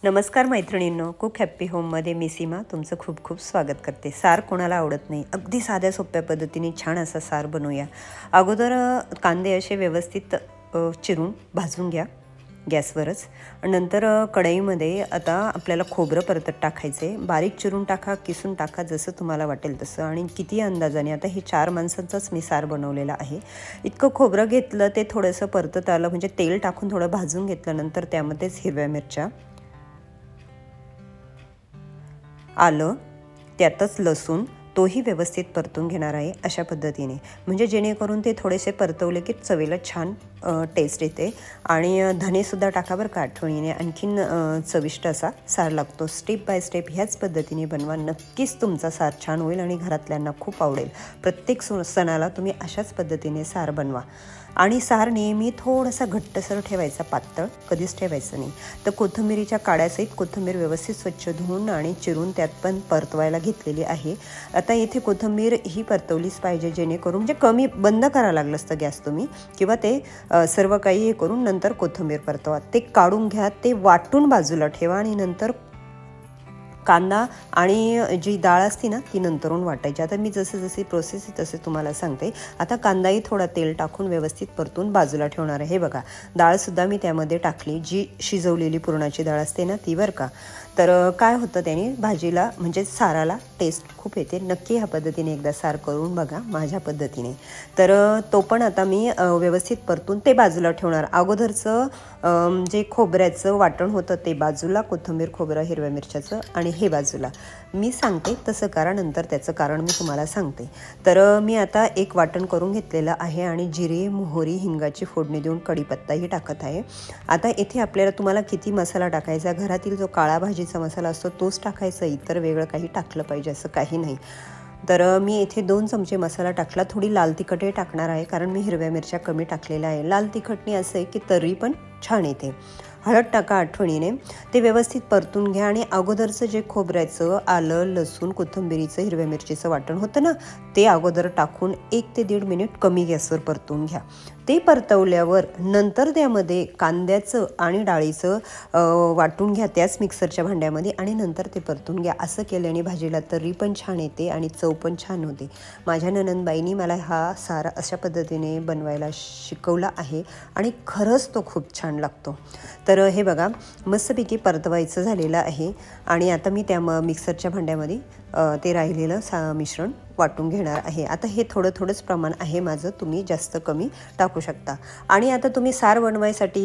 नमस्कार मैत्रिणींनो, cook happy होममध्ये मी सीमा तुमचं खूप खूप स्वागत करते। सार कोणाला आवडत नाही, अगदी साध्या सोप्या पद्धतीने छान असा सार बनवूया। अगोदर कांदे असे व्यवस्थित चिरून भाजून घ्या गॅसवरच। नंतर कढईमध्ये आता आपल्याला खोबरं परतत टाकायचे, बारीक चिरून टाका, किसून टाका, जसं तुम्हाला वाटेल तसं। आणि किती अंदाजाने, आता हे 4 माणसांचाच मी सार बनवलेला आहे। इतकं खोबरं घेतलं, ते थोडंसं परतत आलं म्हणजे तेल टाकून थोडं भाजून घेतल्यानंतर त्यामध्येच हिरव्या मिरच्या, आलं, त्यातच लसूण, तोही व्यवस्थित परतून घेणार आहे अशा पद्धतीने, म्हणजे जेणेकरून ते थोडेसे परतवले की चवीला छान टेस्ट येते। आणि धनेसुद्धा टाका बरं का आठवणीने, आणखीन चविष्ट असा सार लागतो। स्टेप बाय स्टेप ह्याच पद्धतीने बनवा, नक्कीच तुमचा सार छान होईल आणि घरातल्यांना खूप आवडेल। प्रत्येक सणाला तुम्ही अशाच पद्धतीने सार बनवा। आणि सार नेहमी थोडासा घट्टसर ठेवायचा, पातळ कधीच ठेवायचं नाही। तर कोथिंबीरीच्या काड्यासहित कोथिंबीर व्यवस्थित स्वच्छ धुवून आणि चिरून त्यात पण परतवायला घेतलेली आहे। आता इथे कोथिंबीर ही परतवलीच पाहिजे, जेणेकरून म्हणजे कमी बंद करायला लागलं असतं गॅस तुम्ही, किंवा ते सर्व काही हे करून नंतर कोथिंबीर परतवा। ते काढून घ्या, ते वाटून बाजूला ठेवा आणि नंतर कांदा आणि जी डाळ असते ना ती नंतरून वाटायची। आता मी जशी प्रोसेस आहे तसे तुम्हाला सांगते। आता कांदाही थोडा तेल टाकून व्यवस्थित परतून बाजूला ठेवणार आहे। हे बघा, डाळसुद्धा मी त्यामध्ये टाकली, जी शिजवलेली पुरणाची डाळ असते ना ती बरं का। तर काय होतं त्याने भाजीला म्हणजे साराला टेस्ट खूप येते। नक्की ह्या पद्धतीने एकदा सार करून बघा माझ्या पद्धतीने। तर तो पण आता मी व्यवस्थित परतून ते बाजूला ठेवणार। अगोदरचं जे खोबऱ्याचं वाटण होतं ते बाजूला, कोथिंबीर, खोबरं, हिरव्या मिरच्याचं, आणि हे बाजूला। मी सांगते तसं करा, नंतर त्याचं कारण मी तुम्हाला सांगते। तर मी आता एक वाटण करून घेतलेलं आहे आणि जिरे, मोहरी, हिंगाची फोडणी देऊन कढीपत्ताही टाकत आहे। आता इथे आपल्याला तुम्हाला किती मसाला टाकायचा, घरातील जो काळा भाजीचा मसाला असतो तोच टाकायचा, इतर वेगळं काही टाकलं पाहिजे असं काही नाही। तर मी इथे 2 चमचे मसाला टाकला। थोडी लाल तिखटही टाकणार आहे, कारण मी हिरव्या मिरच्या कमी टाकलेल्या आहे। लाल तिखटने असं आहे की तर्री पण छान येते। हळद टाका आठवणीने। ते व्यवस्थित परतून घ्या आणि अगोदरचं जे खोबऱ्याचं, आलं, लसूण, कोथिंबीरीचं, हिरव्या मिरचीचं वाटण होतं ना, ते अगोदर टाकून 1 ते 1.5 मिनिट कमी गॅसवर परतून घ्या। ते परतवल्यावर नंतर त्यामध्ये कांद्याचं आणि डाळीचं वाटून घ्या त्याच मिक्सरच्या भांड्यामध्ये, आणि नंतर ते परतून घ्या। असं केल्याने भाजीला तर्री पण छान येते आणि चव पण छान होते। माझ्या नणंदबाईंनी मला हा सार अशा पद्धतीने बनवायला शिकवला आहे आणि खरंच तो खूप छान लागतो। तर हे बघा, मस्तपैकी परतवायचं झालेलं आहे आणि आता मी त्या मिक्सरच्या भांड्यामध्ये ते राहिलेलं मिश्रण वाटून घेणार आहे। आता हे थोडंच प्रमाण आहे माझं, तुम्ही जास्त कमी टाकू शकता। आणि आता तुम्ही सार बनवायसाठी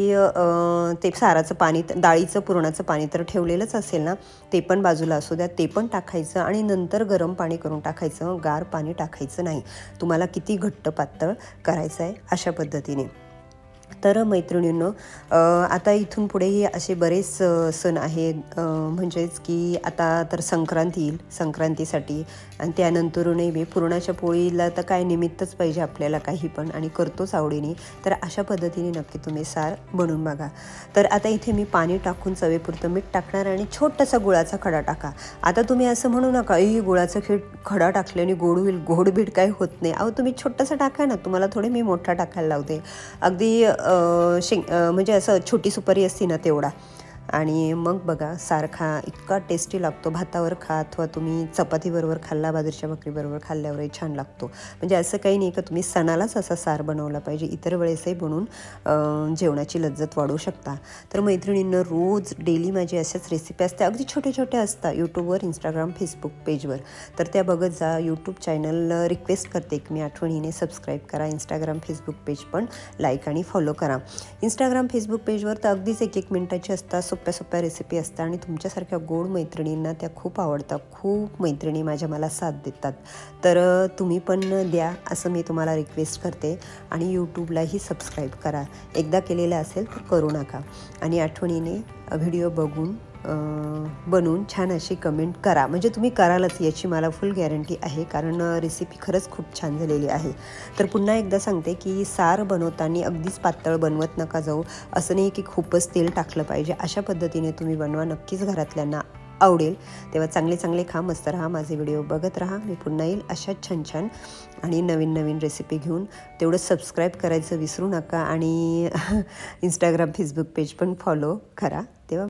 ते साराचं पाणी, डाळीचं पुरणाचं पाणी तर ठेवलेलंच असेल ना, ते पण बाजूला असू द्या, ते पण टाकायचं आणि नंतर गरम पाणी करून टाकायचं, गार पाणी टाकायचं नाही। तुम्हाला किती घट्ट पातळ करायचं आहे अशा पद्धतीने। तर मैत्रिणींनो, आता इथून पुढेही असे बरेच सण आहेत, म्हणजेच की आता तर संक्रांती येईल, संक्रांतीसाठी, आणि त्यानंतरूनही मी पुरणाच्या पोळीला तर काय निमित्तच पाहिजे आपल्याला काही पण, आणि करतोच आवडीने। तर अशा पद्धतीने नक्की तुम्ही सार बनवून बघा। तर आता इथे मी पाणी टाकून चवीपुरतं मीठ टाकणार आणि छोटासा गुळाचा खडा टाका। आता तुम्ही असं म्हणू नका, ही गुळाचा खडा टाकल्याने गोड होईल, गोड बीड काही होत नाही। अहो तुम्ही छोटासा टाका ना, तुम्हाला थोडे मी मोठा टाकायला लावते, अगदी म्हणजे असं छोटी सुपारी असते ना तेवढा। आणि मग बघा, सार खा, इतका टेस्टी लागतो। भातावर खा अथवा तुम्ही चपातीबरोबर खाल्ला, बाजरीच्या भाकरीबरोबर खाल्ल्यावरही छान लागतो। म्हणजे असं काही नाही का तुम्ही सणालाच असा सार बनवला पाहिजे, इतर वेळेसही बनवून जेवणाची लज्जत वाढवू शकता। तर मैत्रिणींना रोज डेली माझी अशाच रेसिपी असते, अगदी छोट्या असतात, यूट्यूबवर, इंस्टाग्राम, फेसबुक पेजवर। तर त्या बघत जा। यूट्यूब चॅनल रिक्वेस्ट करते की मी आठवणीने सबस्क्राईब करा, इंस्टाग्राम, फेसबुक पेज पण लाईक आणि फॉलो करा। इंस्टाग्राम, फेसबुक पेजवर तर अगदीच 1-1 मिनिटाची असतात, सोप्या रेसिपी असतात आणि तुमच्यासारख्या गोड मैत्रिणींना त्या खूप आवडतात। खूप मैत्रिणी माझ्या मला साथ देतात। तर तुम्ही पण द्या असं मी तुम्हाला रिक्वेस्ट करते। आणि यूट्यूबलाही सबस्क्राईब करा, एकदा केलेलं असेल तर करू नका। आणि आठवणीने व्हिडिओ बघून बनवून छान अशी कमेंट करा, म्हणजे तुम्ही करालच याची मला फुल गॅरंटी आहे, कारण रेसिपी खरंच खूप छान झालेली आहे। तर पुन्हा एकदा सांगते की सार बनवताना अगदीच पातळ बनवत नका जाऊ, असं नाही की खूपच तेल टाकलं पाहिजे। अशा पद्धतीने तुम्ही बनवा, नक्कीच घरातल्यांना आवडेल। तेव्हा चांगले खा, मस्त राहा, माझे व्हिडिओ बघत राहा। मी पुन्हा येईल अशाच छान आणि नवीन रेसिपी घेऊन। तेवढं सबस्क्राईब करायचं विसरू नका आणि इंस्टाग्राम, फेसबुक पेज पण फॉलो करा। तेव्हा